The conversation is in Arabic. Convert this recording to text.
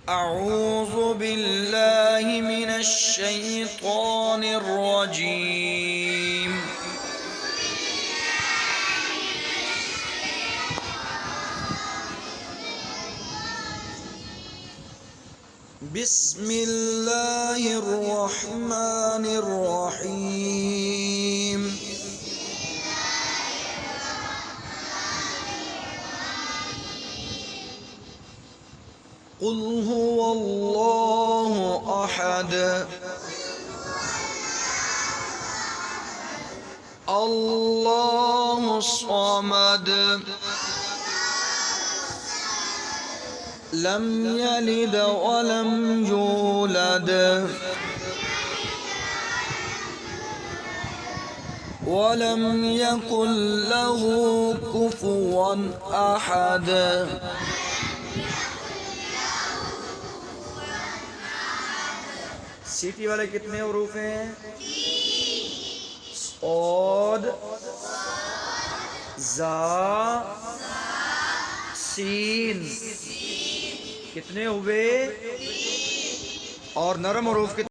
أعوذ بالله من الشيطان الرجيم بسم الله الرحمن الرحيم قل هو الله أحد الله الصمد لم يلد ولم يولد ولم يكن له كفوا أحد सीटी वाले कितने हरूफ हैं? सौद, जा, सीन कितने हुए? और नरम हरूफ कितने?